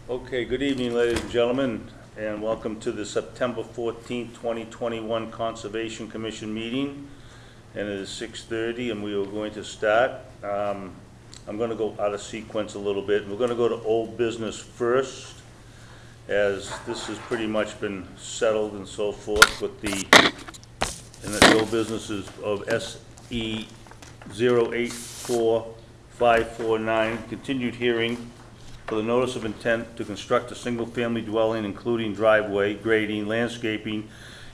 Okay, good evening, ladies and gentlemen, and welcome to the September 14th, 2021 Conservation Commission meeting. And it is 6:30, and we are going to start. I'm going to go out of sequence a little bit. We're going to go to old business first, as this has pretty much been settled and so forth with the old businesses of SE 084549, continued hearing for the notice of intent to construct a single-family dwelling, including driveway, grading, landscaping,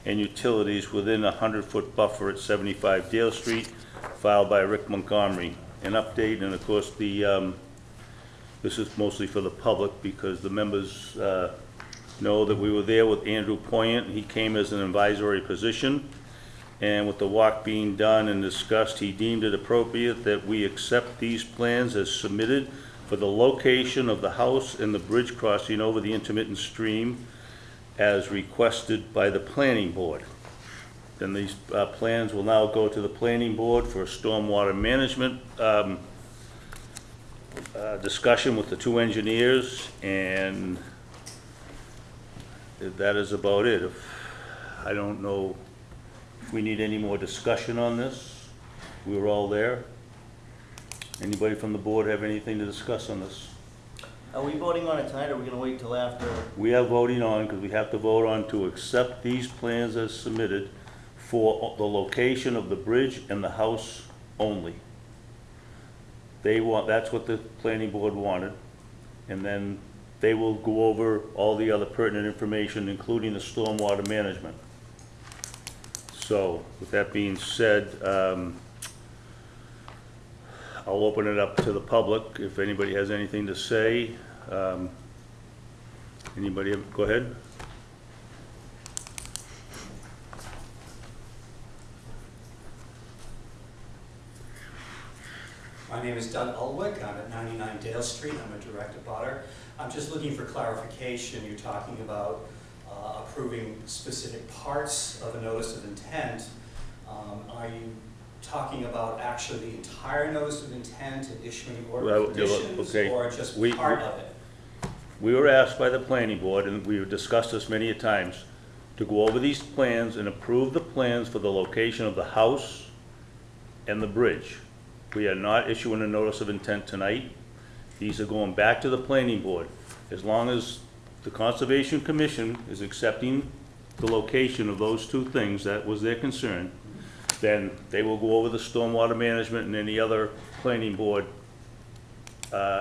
and utilities within a 100-foot buffer at 75 Dale Street, filed by Rick Montgomery. An update, and of course this is mostly for the public because the members know that we were there with Andrew Poyant. He came as an advisory position, and with the walk being done and discussed, he deemed it appropriate that we accept these plans as submitted for the location of the house and the bridge crossing over the intermittent stream as requested by the planning board. Then these plans will now go to the planning board for a stormwater management discussion with the two engineers, and that is about it. I don't know if we need any more discussion on this. We were all there. Anybody from the board have anything to discuss on this? Are we voting on it tonight, or are we gonna wait till after? We are voting on, because we have to vote on to accept these plans as submitted for the location of the bridge and the house only. They want, that's what the planning board wanted, and then they will go over all the other pertinent information, including the stormwater management. So, with that being said, I'll open it up to the public if anybody has anything to say. Anybody, go ahead. My name is Doug Ulwick. I'm at 99 Dale Street. I'm a direct abutter. I'm just looking for clarification. You're talking about approving specific parts of a notice of intent. Are you talking about actually the entire notice of intent and issuing order of conditions, okay, or just part of it? We were asked by the planning board, and we've discussed this many a times, to go over these plans and approve the plans for the location of the house and the bridge. We are not issuing a notice of intent tonight. These are going back to the planning board. As long as the Conservation Commission is accepting the location of those two things, that was their concern, then they will go over the stormwater management and any other planning board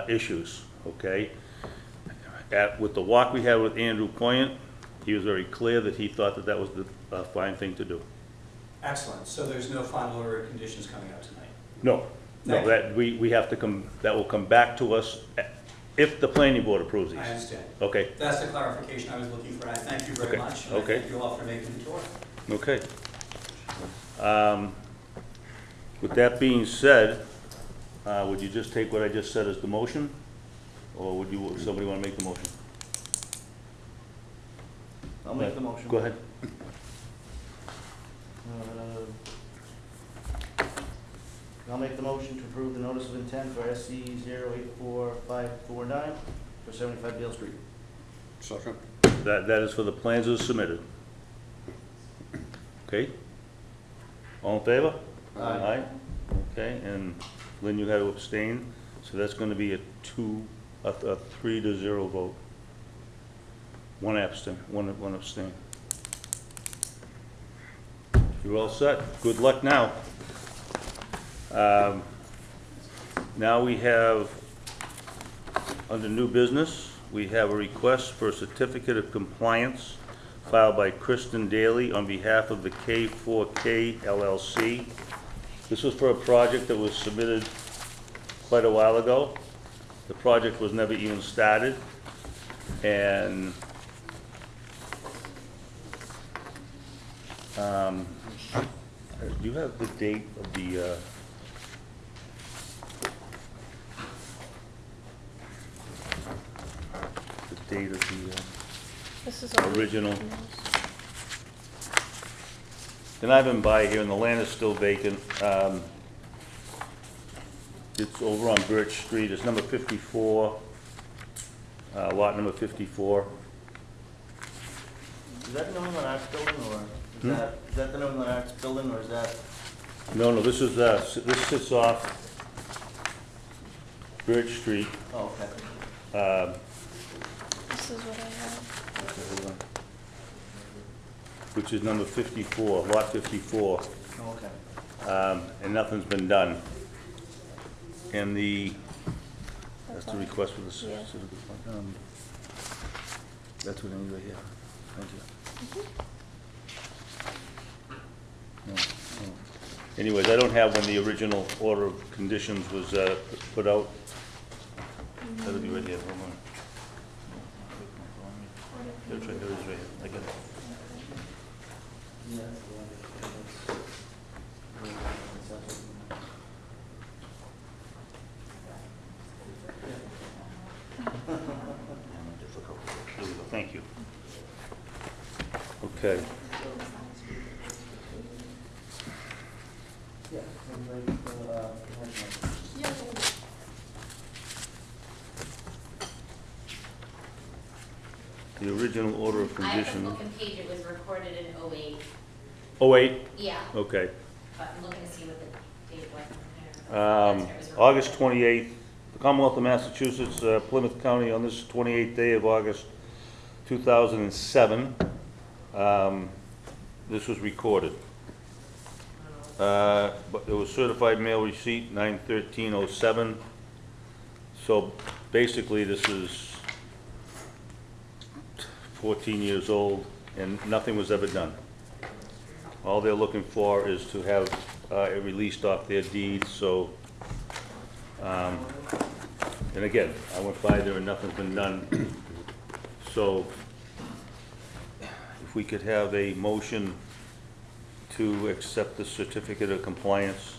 issues, okay? With the walk we had with Andrew Poyant, he was very clear that he thought that that was the fine thing to do. Excellent. So there's no final order of conditions coming out tonight? No, no, that we have to come, that will come back to us if the planning board approves these. I understand. Okay. That's the clarification I was looking for. I thank you very much. And Okay. I thank you all for making the tour. Okay. With that being said, would you just take what I just said as the motion? Or would you, somebody want to make the motion? I'll make the motion. Go ahead. I'll make the motion to approve the notice of intent for SC 084549 for 75 Dale Street. Second. That is for the plans as submitted. Okay? All in favor? Aye. Okay, and Lynn, you had to abstain, so that's gonna be a 3-0 vote. One abstain. You're all set. Good luck now. Now we have, under new business, we have a request for a certificate of compliance filed by Kristen Daly on behalf of the K4K LLC. This was for a project that was submitted quite a while ago. The project was never even started, and do you have the date of the date of the This is all original? And I've been by here, and the land is still vacant. It's over on Birch Street. It's number 54. lot number 54. Is that New England Arts Building, or is that the New England Arts Building, or is that? No, this is, this sits off Birch Street. Oh, okay. This is what I have. Okay, hold on. Which is number 54, lot 54, Oh, okay. and nothing's been done. And that's the all. request for the Yeah. that's what I need right here. Thank you. No, no. Anyways, I don't have when the original order of conditions was put out. That'll be right here, hold on. That's right, there it is right here, I got it. Yeah. Difficult. Here we go, thank you. Okay. The original order of I have the condition. book and page, it was recorded in '08. Oh, 08? Yeah, Okay. but I'm looking to see what the date was. That's where it was August recorded. 28th, the Commonwealth of Massachusetts, Plymouth County, on this 28th day of August 2007. This was recorded. But it was certified mail receipt 9/13/07. So basically, this is 14 years old, and nothing was ever done. All they're looking for is to have it released off their deed, so, and again, I went by there and nothing's been done. So, if we could have a motion to accept the certificate of compliance,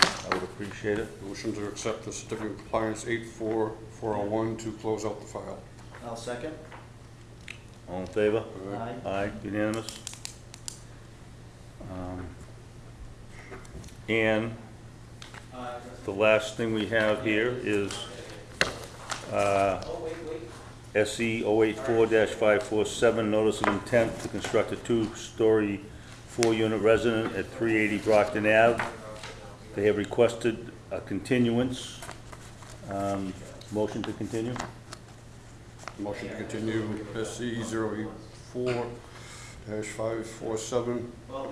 I would appreciate it. Motion to accept the certificate of compliance 84401 to close out the file. I'll second. All in favor? Aye. Aye, unanimous. And the last thing we have here is SE 084-547, notice of intent to construct a two-story, four-unit resident at 380 Brockton Ave. They have requested a continuance. Motion to continue? Motion to continue SC 084-547 for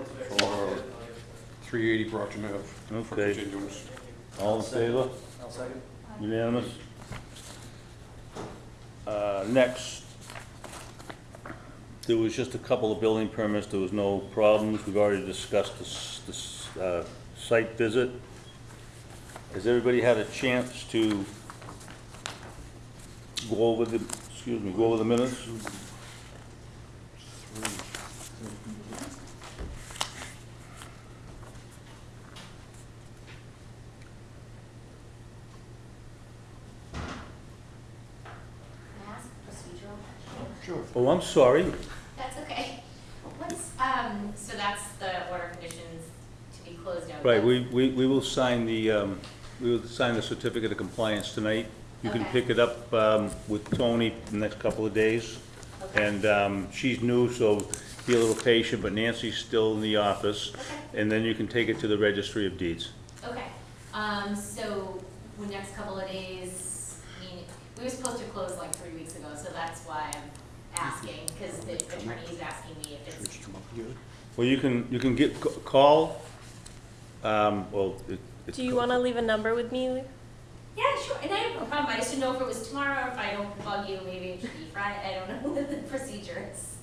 380 Brockton Ave. For Okay. continuance. All in favor? I'll second. Unanimous? Next, there was just a couple of building permits, there was no problems, we've already discussed this site visit. Has everybody had a chance to go over the, go over the minutes? Can I ask a procedural question? Sure. Oh, I'm sorry. That's okay. What's, so that's the order of conditions to be closed out. Right, we will sign the, certificate of compliance tonight. You can Okay. pick it up with Tony the next couple of days. Okay. And she's new, so be a little patient, but Nancy's still in the office. Okay. And then you can take it to the Registry of Deeds. Okay, so the next couple of days, I mean, we were supposed to close like 3 weeks ago, so that's why I'm asking, because the attorney is asking me if it's, Well, you can call, well, it's. Do you want to leave a number with me? yeah, sure, and I have no problem, I just didn't know if it was tomorrow, if I don't bug you, maybe it should be Friday, I don't know what the procedure is.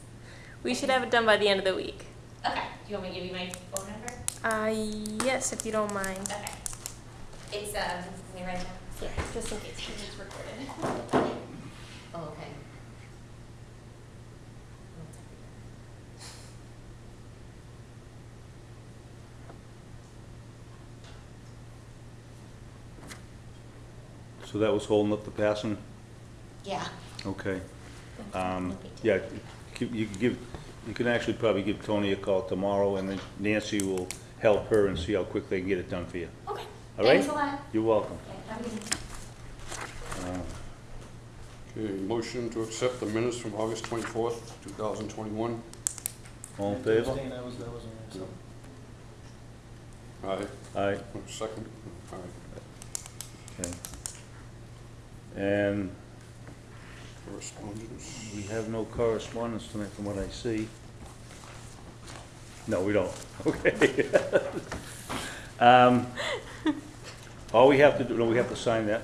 We should have it done by the end of the week. Okay, do you want me to give you my phone number? Yes, if you don't mind. Okay. It's, let me write it down. Yeah, just in case it's recorded. Oh, okay. So that was holding up the passing? Yeah. Okay. Yeah, you can actually probably give Tony a call tomorrow, and then Nancy will help her and see how quick they can get it done for you. Okay. All right? Thanks a lot. You're welcome. Okay, have a good day. Okay, motion to accept the minutes from August 24th, 2021. All in favor? Abstain, I wasn't there, so. Aye. Aye. Second. Aye. Okay. And Correspondence. we have no correspondence tonight from what I see. No, we don't. Okay. All we have to do, no, we have to sign that.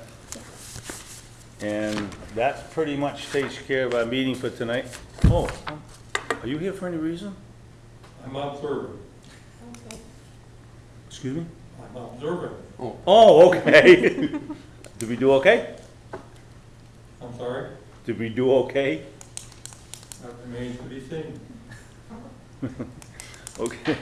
And that pretty much takes care of our meeting for tonight. Oh, are you here for any reason? I'm observing. Okay. Excuse me? I'm observing. Oh, okay. Did we do okay? I'm sorry. Did we do okay? That remains to be seen. Okay.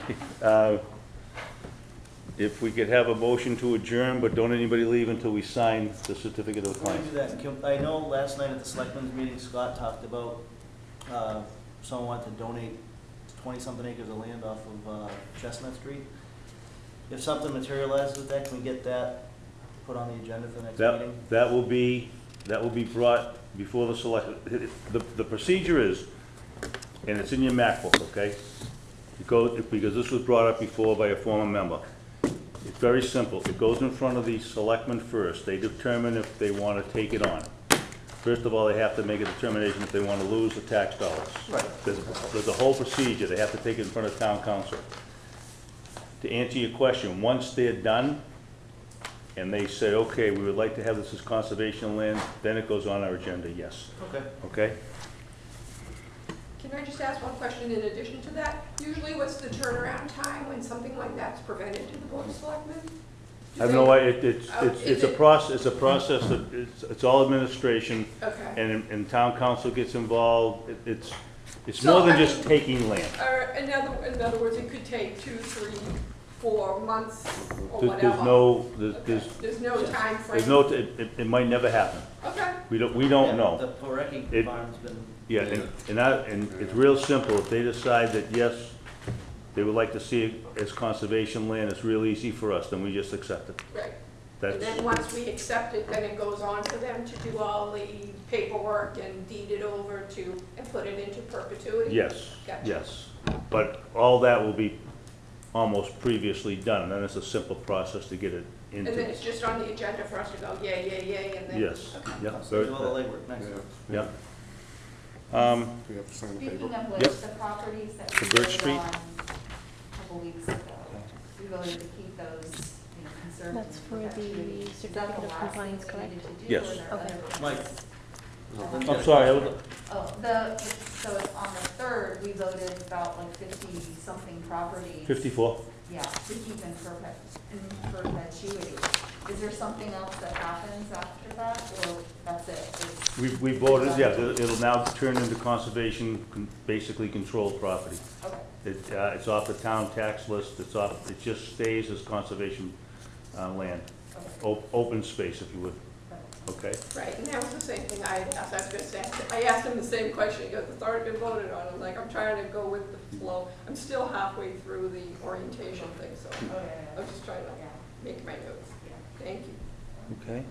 If we could have a motion to adjourn, but don't anybody leave until we sign the certificate of Before we claim. do that, I know last night at the selectmen's meeting, Scott talked about, someone wanted to donate 20-something acres of land off of Chestnut Street. If something materializes with that, can we get that put on the agenda for the next meeting? That will be brought before the select, the procedure is, and it's in your MacBook, okay? Because this was brought up before by a former member. It's very simple. It goes in front of the selectmen first. They determine if they want to take it on. First of all, they have to make a determination if they want to lose the tax dollars. Right. There's a whole procedure. They have to take it in front of town council. To answer your question, once they're done, and they say, okay, we would like to have this as conservation land, then it goes on our agenda, yes. Okay. Okay? Can I just ask one question in addition to that? Usually what's the turnaround time when something like that's presented to the Board of Selectmen? I have no idea. Is It's a it- process, that, it's all administration, Okay. and town council gets involved. It's So, more than I just mean- taking land. Or in other words, it could take 2, 3, 4 months or There's whatever. no, Okay. There's no time frame. there's no, it might never happen. Okay, We don't Yeah, know. The Porecki It- farm's been, Yeah, and it's real simple. If they decide that, yes, they would like to see it as conservation land, it's real easy for us, then we just accept it. right. That's, And then once we accept it, then it goes on for them to do all the paperwork and deed it over to, and put it into perpetuity? yes, Gotcha. yes. But all that will be almost previously done, and then it's a simple process to get it And into. then it's just on the agenda for us to go, yay, yay, yay, and then? Yes, Okay. yeah, so very, do all the legwork next. Yeah. yeah. We have to sign the Speaking paper. of which, Yep. the properties that The we Birch voted Street? on a couple weeks ago, we voted to keep those, conserved. That's in for the perpetuity. Is that certificate the of last compliance, thing we correct? needed to do, Yes. or are there Okay. other Mike. things? I'm sorry, Oh, so it's on the 3rd, we voted about like 50-something properties. 54. Yeah, to keep in perpetuity. Is there something else that happens after that, or that's it? It's- We voted, yeah, it'll now turn into conservation, basically controlled property. Okay, It's off the town tax list, it just stays as conservation land, okay, open space, if you would, okay. okay? Right, and that was the same thing I had asked. I was gonna say, I asked him the same question. He goes, it's already been voted on. I'm like, I'm trying to go with the flow. I'm still halfway through the orientation thing, so Oh, yeah, I'm just trying to yeah, make my notes. yeah. Thank you. Okay.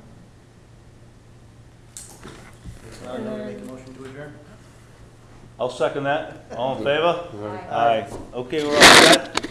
So now you make a motion to adjourn? I'll second that, all in favor? Aye. Aye. Okay, we're all set?